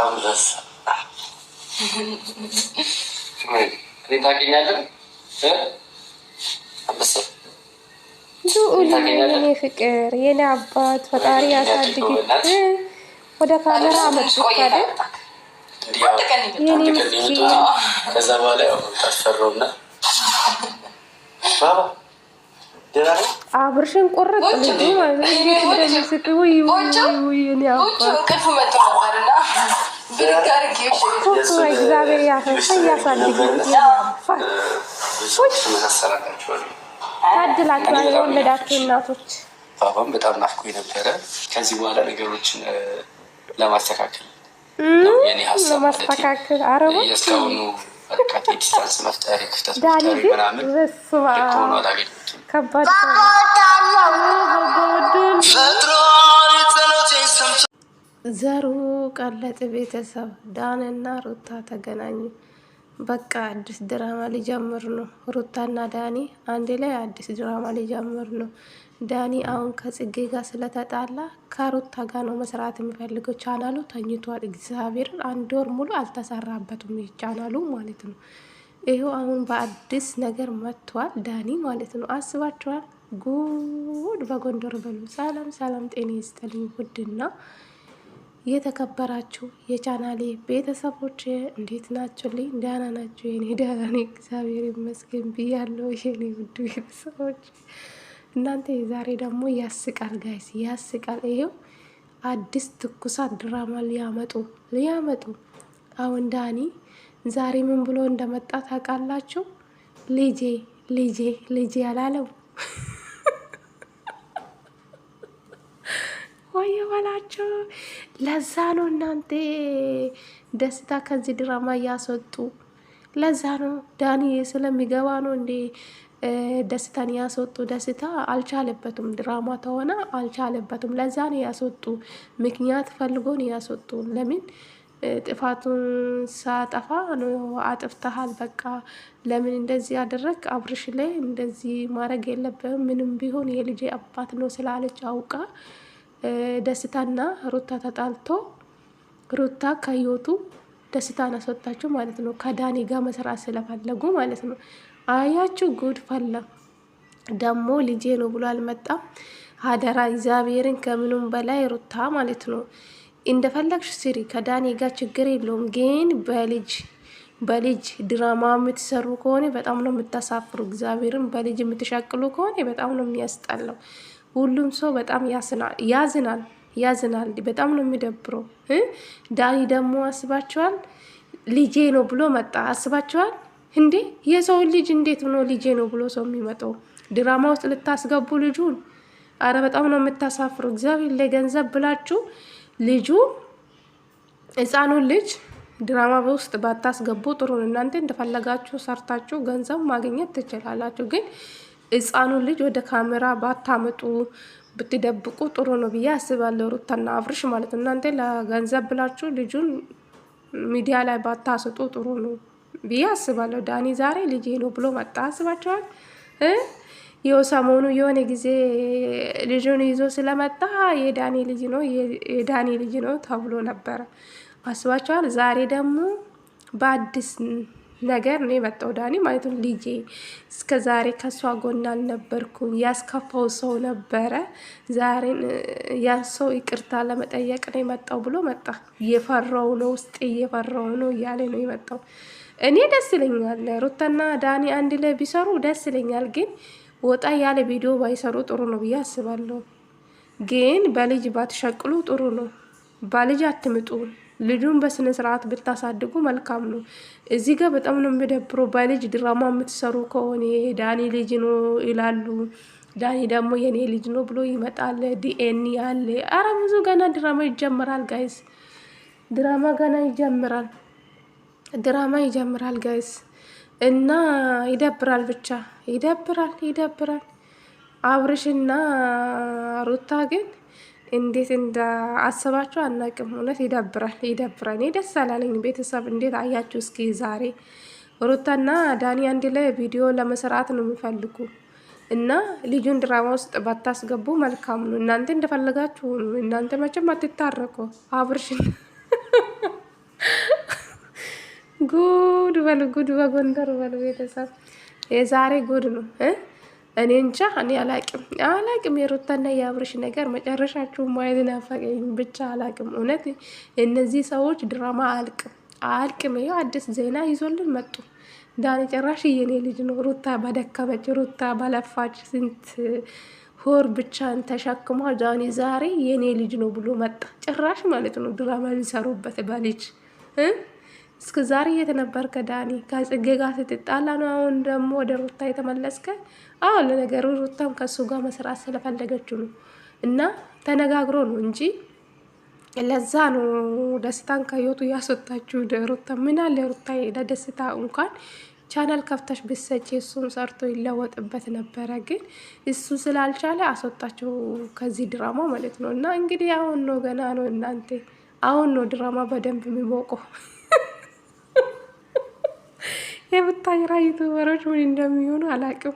አንበሳ ታገኛለህ አንበሳ የኔ ፍቅር የኔ አባት ፈጣሪ ያሳድግ። ወደ ካሜራ አመጡት አይደል? የኔ ምስኪን ከዛ በኋላ ያው ታስፈራውና ባባ ደራራ አብርሽን ቆረጥ ልጅ ማለት ነው። እንዴት እንደሚስቅ ወይ የኔ አባት እግዚአብሔር ያሳድግ። ታድላችኋል የወለዳችሁ እናቶች። ባባም በጣም ናፍቆ የነበረ ከዚህ በኋላ ነገሮችን ለማስተካከል የኔ ሀሳብ ለማስተካከል አረቡ የእስካሁኑ ርቀት ዲስታንስ መፍጠር ክፍተት መፍጠር ምናምን ሆኖ አላገኘሁትም። ከባድ ዘሩ ቀለጥ። ቤተሰብ ዳንና ሩታ ተገናኙ። በቃ አዲስ ድራማ ሊጀምር ነው። ሩታና ዳኒ አንድ ላይ አዲስ ድራማ ሊጀምር ነው። ዳኒ አሁን ከጽጌ ጋር ስለተጣላ ከሩታ ጋር ነው መስራት የሚፈልገው። ቻናሉ ተኝቷል። እግዚአብሔርን 1 ወር ሙሉ አልተሰራበትም ይህ ቻናሉ ማለት ነው። ይሄው አሁን በአዲስ ነገር መጥቷል ዳኒ ማለት ነው። አስባችኋል? ጉድ በጎንደር በሉ። ሰላም ሰላም፣ ጤና ይስጥልኝ ውድና የተከበራችሁ የቻናሌ ቤተሰቦች እንዴት ናችሁልኝ? ደህና ናችሁ? የኔ ደህና ነኝ እግዚአብሔር ይመስገን ብያለሁ። የኔ ውድ ቤተሰቦች እናንተ የዛሬ ደግሞ ያስቃል ጋይስ፣ ያስቃል። ይሄው አዲስ ትኩሳት ድራማ ሊያመጡ አሁን ዳኒ ዛሬ ምን ብሎ እንደመጣ ታውቃላችሁ? ልጄ ልጄ ልጄ ያላለው ወይ በላቸው። ለዛ ነው እናንተ ደስታ ከዚህ ድራማ እያስወጡ። ለዛ ነው ዳኒ ስለሚገባ ነው እንዴ ደስታን ያስወጡ። ደስታ አልቻለበትም፣ ድራማ ተሆነ አልቻለበትም። ለዛ ነው ያስወጡ። ምክንያት ፈልጎ ነው ያስወጡ። ለምን ጥፋቱን ሳጠፋ ነው አጥፍተሃል፣ በቃ ለምን እንደዚህ ያደረግ አብርሽ ላይ እንደዚህ ማድረግ የለብህም፣ ምንም ቢሆን የልጄ አባት ነው ስላለች አውቃ ደስታና ሩታ ተጣልቶ ሩታ ከህይወቱ ደስታን አስወጣችሁ ማለት ነው። ከዳኒ ጋር መስራት ስለፈለጉ ማለት ነው። አያችሁ ጉድ ፈላ። ደግሞ ልጄ ነው ብሎ አልመጣም። አደራ እግዚአብሔርን ከምኑም በላይ ሩታ ማለት ነው እንደፈለግሽ ስሪ፣ ከዳኒ ጋር ችግር የለውም። ግን በልጅ ድራማ የምትሰሩ ከሆነ በጣም ነው የምታሳፍሩ። እግዚአብሔርን በልጅ የምትሻቅሉ ከሆነ በጣም ነው የሚያስጠላው። ሁሉም ሰው በጣም ያዝናል። በጣም ነው የሚደብረው። ዳኒ ደግሞ አስባችኋል? ልጄ ነው ብሎ መጣ። አስባችኋል እንዴ? የሰው ልጅ እንዴት ሆኖ ልጄ ነው ብሎ ሰው የሚመጣው? ድራማ ውስጥ ልታስገቡ ልጁን? አረ በጣም ነው የምታሳፍሩ። እግዚአብሔር ለገንዘብ ብላችሁ ልጁ ህፃኑን ልጅ ድራማ ውስጥ ባታስገቡ ጥሩ ነው። እናንተ እንደፈለጋችሁ ሰርታችሁ ገንዘብ ማግኘት ትችላላችሁ። ግን ህፃኑን ልጅ ወደ ካሜራ ባታመጡ ብትደብቁ ጥሩ ነው ብዬ አስባለሁ። ሩታና አብርሽ ማለት ነው። እናንተ ለገንዘብ ብላችሁ ልጁን ሚዲያ ላይ ባታስጡ ጥሩ ነው ብዬ አስባለሁ። ዳኒ ዛሬ ልጄ ነው ብሎ መጣ። አስባችኋል? ይኸው ሰሞኑ የሆነ ጊዜ ልጁን ይዞ ስለመጣ የዳኒ ልጅ ነው ተብሎ ነበረ። አስባችኋል? ዛሬ ደግሞ በአዲስ ነገር ነው የመጣው ዳኒ ማለት ነው። ልጄ እስከ ዛሬ ከሷ ጎን አልነበርኩም፣ ያስከፋው ሰው ነበረ። ዛሬ ያን ሰው ይቅርታ ለመጠየቅ ነው የመጣው ብሎ መጣ። እየፈራው ነው ውስጥ እየፈራው ነው እያለ ነው የመጣው። እኔ ደስ ይለኛል ሩታና ዳኒ አንድ ላይ ቢሰሩ ደስ ይለኛል። ግን ወጣ ያለ ቪዲዮ ባይሰሩ ጥሩ ነው ብዬ አስባለሁ። ግን በልጅ ባትሸቅሉ ጥሩ ነው። በልጅ አትምጡ። ልጁን በስነ ስርዓት ብታሳድጉ መልካም ነው። እዚህ ጋር በጣም ነው የሚደብረው። በልጅ ድራማ የምትሰሩ ከሆነ ዳኒ ልጅ ነው ይላሉ። ዳኒ ደግሞ የኔ ልጅ ነው ብሎ ይመጣል። ዲኤን ያለ አረ ብዙ ገና ድራማ ይጀምራል ጋይስ። ድራማ ገና ይጀምራል ጋይስ። እና ይደብራል፣ ብቻ ይደብራል። አብርሽና ሩታ ግን እንዴት አሰባችሁ አናቅም። እውነት ይደብራል። እኔ ደስ አላለኝ። ቤተሰብ እንዴት አያችሁ? እስኪ ዛሬ ሩታና ዳኒ አንድ ላይ ቪዲዮ ለመስራት ነው የሚፈልጉ እና ልጁን ድራማ ውስጥ ባታስገቡ መልካም ነው። እናንተ እንደፈለጋችሁ እናንተ መቼም አትታረቁ። በሉ ጉድ በጎንደር በሉ ቤተሰብ የዛሬ ጉድ ነው። እኔ እንጃ እኔ አላቅም የሩታና የአብርሽ ነገር መጨረሻችሁ ማየት ናፈቀኝ። ብቻ አላቅም እውነት እነዚህ ሰዎች ድራማ አልቅም። ይኸው አዲስ ዜና ይዞልን መጡ። ዳኒ ጭራሽ የኔ ልጅ ነው። ሩታ በደከመች ሩታ በለፋች ስንት ሆር ብቻን ተሸክሟ ዳኒ ዛሬ የኔ ልጅ ነው ብሎ መጣ። ጭራሽ ማለት ነው ድራማ ሊሰሩበት በልጅ እስከ ዛሬ የት ነበርከ ዳኒ? ከጽጌ ጋር ስትጣላ ነው አሁን ደግሞ ወደ ሩታ የተመለስከ? አዎ ለነገሩ ሩታም ከሱ ጋር መስራት ስለፈለገችው ነው እና ተነጋግሮ ነው እንጂ ለዛ ነው ደስታን ከህይወቱ ያስወጣችሁ። ሩታ ምን አለ ሩታ ለደስታ እንኳን ቻናል ከፍተሽ ብሰጪ እሱም ሰርቶ ይለወጥበት ነበረ። ግን እሱ ስላልቻለ አስወጣቸው ከዚህ ድራማ ማለት ነው። እና እንግዲህ አሁን ነው ገና ነው እናንተ አሁን ነው ድራማ በደንብ የሚሞቀው። የቡታየራ ዩቱበሮች ምን እንደሚሆኑ አላቅም።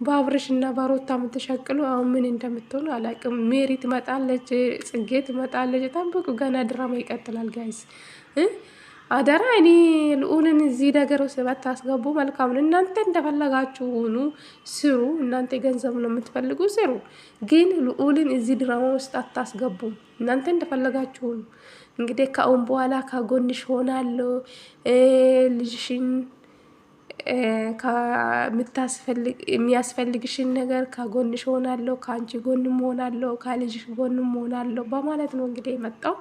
በአብርሽ እና በሩታ የምትሸቅሉ አሁን ምን እንደምትሆኑ አላቅም። ሜሪ ትመጣለች፣ ጽጌ ትመጣለች። ጠብቁ ገና ድራማ ይቀጥላል ጋይስ። አደራ እኔ ልዑልን እዚህ ነገር ውስጥ ባታስገቡ መልካም ነው። እናንተ እንደፈለጋችሁ ሁኑ ስሩ። እናንተ ገንዘብ ነው የምትፈልጉ ስሩ። ግን ልዑልን እዚህ ድራማ ውስጥ አታስገቡ። እናንተ እንደፈለጋችሁ ሁኑ። እንግዲህ ከአሁን በኋላ ከጎንሽ ሆናለሁ ልጅሽን የሚያስፈልግሽን ነገር ከጎንሽ ሆናለሁ፣ ከአንቺ ጎንም ሆናለሁ፣ ከልጅሽ ጎንም ሆናለሁ በማለት ነው እንግዲህ የመጣው።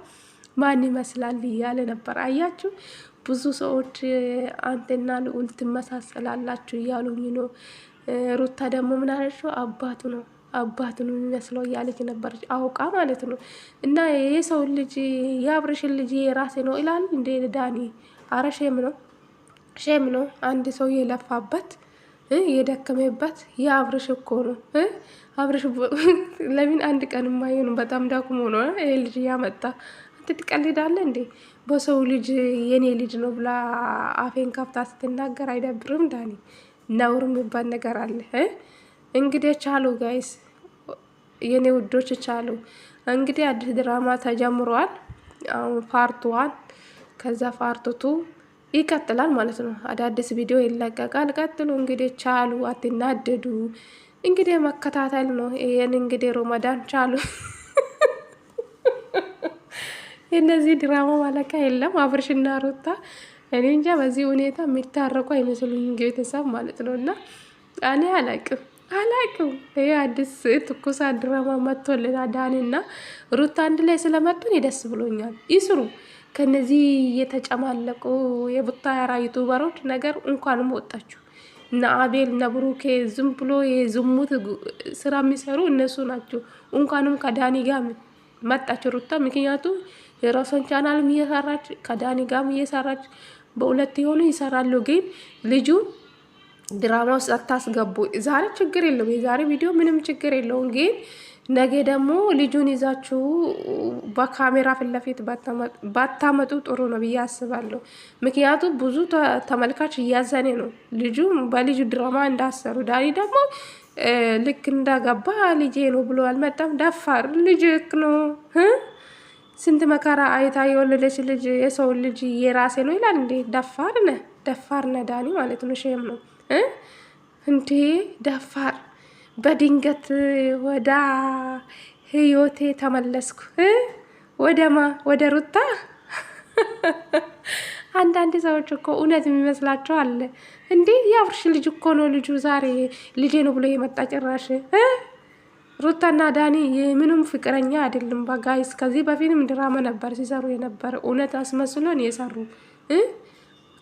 ማን ይመስላል እያለ ነበር። አያችሁ ብዙ ሰዎች አንተና ልዑል ትመሳሰላላችሁ እያሉኝ ነው። ሩታ ደግሞ ምን አለችው? አባቱ ነው የሚመስለው እያለች ነበረች፣ አውቃ ማለት ነው። እና የሰው ልጅ የአብርሽን ልጅ የራሴ ነው ይላል እንዴ ዳኒ? አረ ሼም ነው። አንድ ሰው የለፋበት የደከመበት የአብርሽ እኮ ነው። አብርሽ ለምን አንድ ቀን የማየው ነው? በጣም ዳክሞ ነው ይሄ ልጅ ያመጣ። አንተ ትቀልዳለህ እንዴ? በሰው ልጅ የኔ ልጅ ነው ብላ አፌን ከፍታ ስትናገር አይደብርም ዳኒ? ነውር የሚባል ነገር አለ። እንግዲህ ቻሉ ጋይስ፣ የኔ ውዶች ቻሉ። እንግዲህ አዲስ ድራማ ተጀምሯል። አሁን ፓርት 1 ከዛ ፓርት 2 ይቀጥላል ማለት ነው። አዳዲስ ቪዲዮ ይለቀቃል። ቀጥሉ እንግዲህ ቻሉ፣ አትናደዱ። እንግዲህ መከታተል ነው። ይሄን እንግዲህ ሮመዳን ቻሉ። እነዚህ ድራማ ማለቃ የለም። አብርሽና ሩታ እኔ እንጃ በዚህ ሁኔታ የሚታረቁ አይመስሉኝ ቤተሰብ ማለት ነው። እና እኔ አላቅም ይሄ አዲስ ትኩሳት ድራማ መጥቶልና ዳኒና ሩታ አንድ ላይ ስለመጡን ደስ ብሎኛል። ይስሩ ከነዚህ የተጨማለቁ የቡታየራ ዩቱበሮች ነገር እንኳንም ወጣችሁ። እና አቤል እና ብሩኬ ዝም ብሎ የዝሙት ስራ የሚሰሩ እነሱ ናቸው። እንኳንም ከዳኒ ጋር መጣች ሩታ። ምክንያቱም የራሷን ቻናልም እየሰራች ከዳኒ ጋርም እየሰራች በሁለት የሆኑ ይሰራሉ። ግን ልጁ ድራማ ውስጥ አታስገቡ። ዛሬ ችግር የለውም፣ የዛሬ ቪዲዮ ምንም ችግር የለውም። ግን ነገ ደግሞ ልጁን ይዛችሁ በካሜራ ፊት ለፊት ባታመጡ ጥሩ ነው ብዬ አስባለሁ። ምክንያቱም ብዙ ተመልካች እያዘኔ ነው ልጁ በልጁ ድራማ እንዳሰሩ። ዳኒ ደግሞ ልክ እንዳገባ ልጄ ነው ብሎ አልመጣም። ደፋር ልጅ ነው። ስንት መከራ አይታ የወለደች ልጅ የሰው ልጅ የራሴ ነው ይላል እንዴ? ደፋር ነ ዳኒ ማለት ነው። ሼም ነው እንዴ ደፋር። በድንገት ወደ ህይወቴ ተመለስኩ። ወደ ሩታ። አንዳንድ ሰዎች እኮ እውነት የሚመስላቸው አለ እንዴ። የአብርሽ ልጅ እኮ ነው ልጁ ዛሬ ልጄ ነው ብሎ የመጣ ጭራሽ። ሩታና ዳኒ ምንም ፍቅረኛ አይደለም በጋይስ። ከዚህ በፊትም ድራማ ነበር ሲሰሩ የነበረ እውነት አስመስሎን የሰሩ።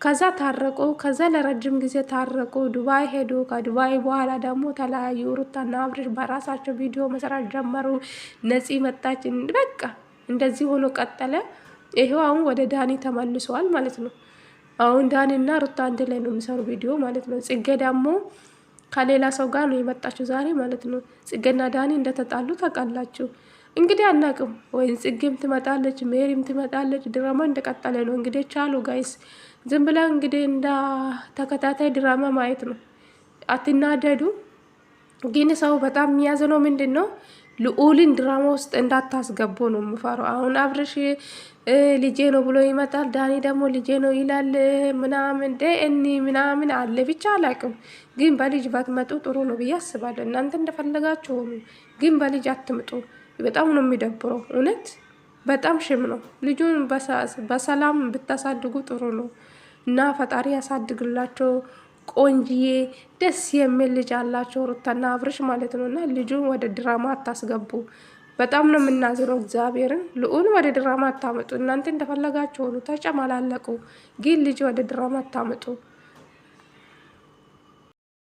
ከዛ ታረቁ። ከዛ ለረጅም ጊዜ ታረቁ። ዱባይ ሄዱ። ከዱባይ በኋላ ደግሞ ተለያዩ። ሩታና አብርሽ በራሳቸው ቪዲዮ መስራት ጀመሩ። ነፂ መጣች። በቃ እንደዚህ ሆኖ ቀጠለ። ይሄው አሁን ወደ ዳኒ ተመልሰዋል ማለት ነው። አሁን ዳኒና ሩታ አንድ ላይ ነው የሚሰሩ ቪዲዮ ማለት ነው። ጽጌ ደግሞ ከሌላ ሰው ጋር ነው የመጣችው ዛሬ ማለት ነው። ጽጌና ዳኒ እንደተጣሉ ታውቃላችሁ። እንግዲህ አናቅም ወይም ጽጌም ትመጣለች፣ ሜሪም ትመጣለች። ድራማ እንደቀጠለ ነው። እንግዲህ ቻሉ ጋይስ። ዝም ብላ እንግዲህ እንደ ተከታታይ ድራማ ማየት ነው። አትናደዱ። ግን ሰው በጣም የሚያዝነው ምንድን ነው? ልዑልን ድራማ ውስጥ እንዳታስገቡ ነው የምፈራው። አሁን አብርሽ ልጄ ነው ብሎ ይመጣል፣ ዳኒ ደግሞ ልጄ ነው ይላል ምናምን እኒ ምናምን አለ ብቻ አላቅም። ግን በልጅ ባትመጡ ጥሩ ነው ብዬ አስባለሁ። እናንተ እንደፈለጋችሁ ሆኑ፣ ግን በልጅ አትምጡ። በጣም ነው የሚደብረው እውነት በጣም ሽም ነው። ልጁን በሰላም ብታሳድጉ ጥሩ ነው እና ፈጣሪ ያሳድግላቸው። ቆንጂዬ ደስ የሚል ልጅ አላቸው ሩታና አብርሽ ማለት ነው። እና ልጁን ወደ ድራማ አታስገቡ። በጣም ነው የምናዝነው። እግዚአብሔርን ልዑል ወደ ድራማ አታመጡ። እናንተ እንደፈለጋችሁ ሆኑ፣ ተጨማላለቁ፣ ግን ልጅ ወደ ድራማ አታመጡ።